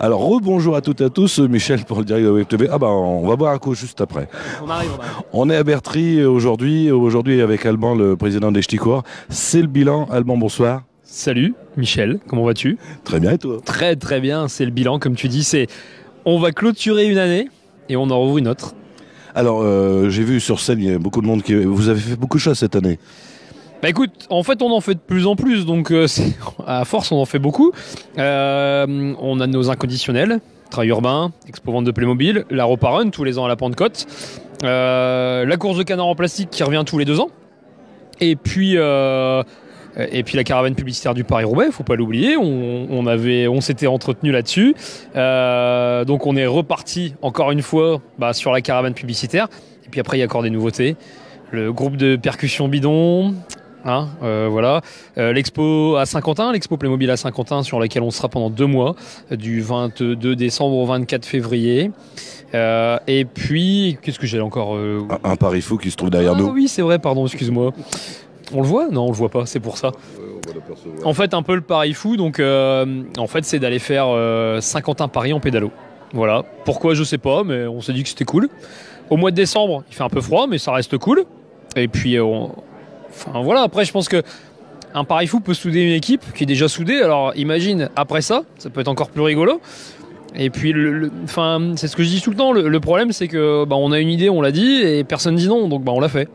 Alors, rebonjour à toutes et à tous, Michel pour le direct de Web TV. Ah bah on va boire un coup juste après. On arrive. On est à Bertry aujourd'hui avec Alban, le président des Ch'tis Coureurs. C'est le bilan. Alban, bonsoir. Salut Michel, comment vas-tu? Très bien, et toi? Très très bien, c'est le bilan comme tu dis, on va clôturer une année et on en rouvre une autre. Alors, j'ai vu sur scène, il y a beaucoup de monde Vous avez fait beaucoup de choses cette année. Bah écoute, en fait on en fait de plus en plus, donc à force on en fait beaucoup. On a nos inconditionnels, Trail urbain, Expo Vente de Playmobil, la Ropa Run tous les ans à la Pentecôte, la course de canard en plastique qui revient tous les 2 ans, et puis la caravane publicitaire du Paris-Roubaix, faut pas l'oublier, on s'était entretenu là-dessus. Donc on est reparti encore une fois sur la caravane publicitaire, et puis après il y a encore des nouveautés. Le groupe de percussion bidon, voilà. L'expo à Saint-Quentin, l'expo Playmobil à Saint-Quentin sur laquelle on sera pendant 2 mois, du 22 décembre au 24 février. Et puis, qu'est-ce que j'ai encore Un pari fou qui se trouve derrière nous. Oui, c'est vrai, pardon, excuse-moi. On le voit? Non, on le voit pas, c'est pour ça. On va l'apercevoir. En fait, un peu le pari fou, donc en fait, c'est d'aller faire Saint-Quentin-Paris en pédalo. Voilà. Pourquoi, je sais pas, mais on s'est dit que c'était cool. Au mois de décembre, il fait un peu froid, mais ça reste cool. Et puis, enfin voilà, après, je pense que un pari fou peut souder une équipe qui est déjà soudée. Alors, imagine, après ça peut être encore plus rigolo. Et puis, enfin, c'est ce que je dis tout le temps. Le problème, c'est que on a une idée, on l'a dit, et personne dit non, donc on l'a fait.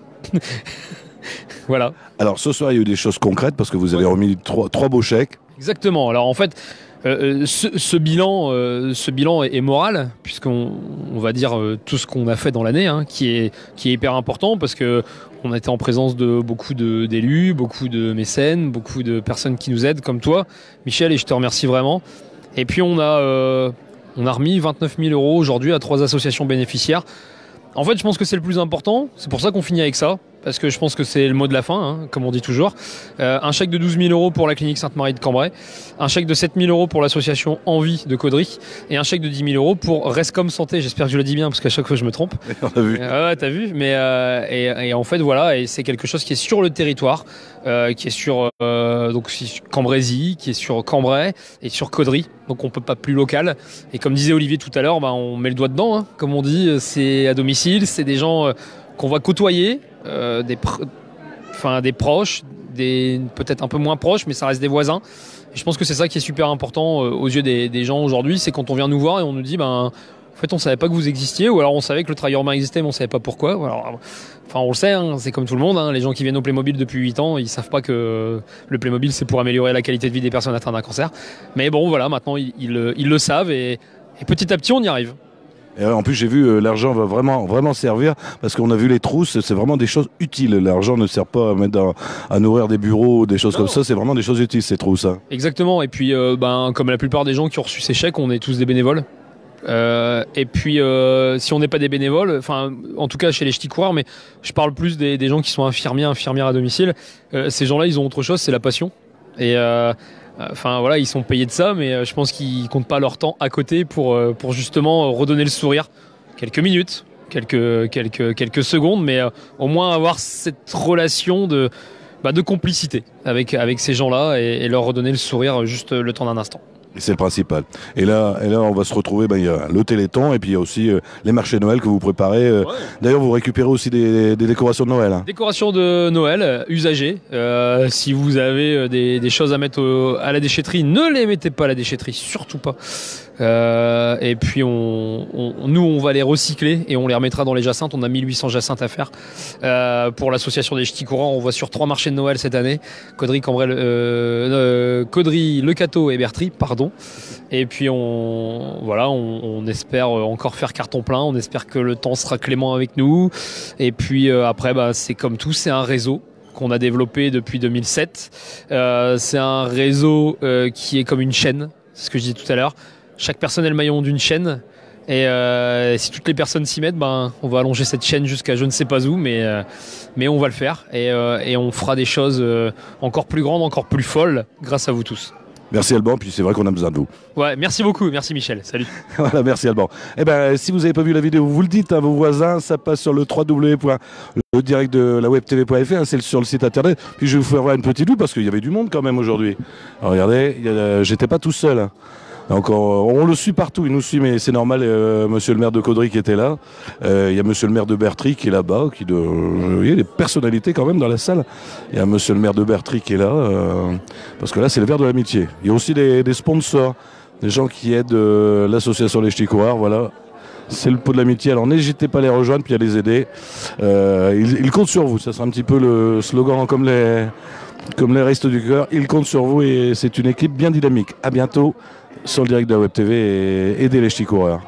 Voilà. Alors, ce soir, il y a eu des choses concrètes parce que vous avez remis trois beaux chèques. Exactement. Alors, en fait, ce bilan est moral, puisqu'on va dire tout ce qu'on a fait dans l'année, qui est hyper important, parce que on a été en présence de beaucoup d'élus, beaucoup de mécènes, beaucoup de personnes qui nous aident, comme toi, Michel, et je te remercie vraiment. Et puis on a remis 29 000 € aujourd'hui à 3 associations bénéficiaires. En fait, je pense que c'est le plus important. C'est pour ça qu'on finit avec ça, parce que je pense que c'est le mot de la fin, comme on dit toujours. Un chèque de 12 000 € pour la clinique Sainte-Marie de Cambrai, un chèque de 7 000 € pour l'association Envie de Caudry, et un chèque de 10 000 € pour Rescom Santé. J'espère que je le dis bien, parce qu'à chaque fois je me trompe. On a vu. Ouais, t'as vu. Mais et en fait voilà, et c'est quelque chose qui est sur le territoire, qui est sur donc Cambrésis, qui est sur Cambrai et sur Caudry. Donc on peut pas plus local. Et comme disait Olivier tout à l'heure, on met le doigt dedans, comme on dit. C'est à domicile, c'est des gens qu'on va côtoyer, des proches, peut-être un peu moins proches, mais ça reste des voisins. Et je pense que c'est ça qui est super important aux yeux des gens aujourd'hui, c'est quand on vient nous voir et on nous dit en fait on savait pas que vous existiez, ou alors on savait que le Trail urbain existait mais on savait pas pourquoi. Alors, enfin on le sait, c'est comme tout le monde, les gens qui viennent au Playmobil depuis 8 ans, ils savent pas que le Playmobil c'est pour améliorer la qualité de vie des personnes atteintes d'un cancer. Mais bon voilà, maintenant ils le savent, et petit à petit on y arrive. Et en plus, j'ai vu l'argent va vraiment servir parce qu'on a vu les trousses, c'est vraiment des choses utiles. L'argent ne sert pas à nourrir des bureaux, des choses comme ça. C'est vraiment des choses utiles, ces trousses. Exactement. Et puis, comme la plupart des gens qui ont reçu ces chèques, on est tous des bénévoles. Et puis, si on n'est pas des bénévoles, enfin, en tout cas chez les Ch'tis Coureurs, mais je parle plus des gens qui sont infirmières à domicile. Ces gens-là, ils ont autre chose, c'est la passion. Et enfin voilà, ils sont payés de ça, mais je pense qu'ils comptent pas leur temps à côté pour justement redonner le sourire. Quelques minutes, quelques secondes, mais au moins avoir cette relation de complicité avec ces gens-là, et leur redonner le sourire juste le temps d'un instant. C'est le principal. Et là, on va se retrouver. Il y a le Téléthon et puis il y a aussi les marchés de Noël que vous préparez. Ouais. D'ailleurs, vous récupérez aussi des décorations de Noël. Décorations de Noël usagées. Si vous avez des choses à mettre à la déchetterie, ne les mettez pas à la déchetterie, surtout pas. Et puis nous on va les recycler et on les remettra dans les jacinthes. On a 1800 jacinthes à faire pour l'association des Ch'tis Courants. On va sur 3 marchés de Noël cette année: Caudry, Cambrai, Caudry, Le Cateau et Bertry, pardon. Et puis on espère encore faire carton plein. On espère que le temps sera clément avec nous. Et puis après c'est comme tout, c'est un réseau qu'on a développé depuis 2007. C'est un réseau qui est comme une chaîne, c'est ce que je disais tout à l'heure. Chaque personne est le maillon d'une chaîne, et si toutes les personnes s'y mettent, on va allonger cette chaîne jusqu'à je ne sais pas où, mais on va le faire, et on fera des choses encore plus grandes, encore plus folles grâce à vous tous. Merci Alban, puis c'est vrai qu'on a besoin de vous. Ouais, merci beaucoup, merci Michel, salut. Voilà, merci Alban. Si vous n'avez pas vu la vidéo, vous le dites à vos voisins, ça passe sur le www.direct de la webtv.fr, c'est sur le site internet. Puis je vais vous faire voir une petite vue parce qu'il y avait du monde quand même aujourd'hui. Alors regardez, j'étais pas tout seul. Encore, on le suit partout, il nous suit, mais c'est normal. Monsieur le maire de Caudry qui était là, il y a Monsieur le maire de Bertry qui est là-bas, vous voyez, des personnalités quand même dans la salle. Il y a Monsieur le maire de Bertry qui est là, parce que là c'est le verre de l'amitié. Il y a aussi des sponsors, des gens qui aident l'association Les Ch'tis Coureurs, voilà. C'est le pot de l'amitié, alors n'hésitez pas à les rejoindre puis à les aider. Ils comptent sur vous, ça sera un petit peu le slogan comme les Restos du Cœur. Ils comptent sur vous et c'est une équipe bien dynamique. À bientôt sur le direct de la Web TV et aidez les Ch'tis Coureurs.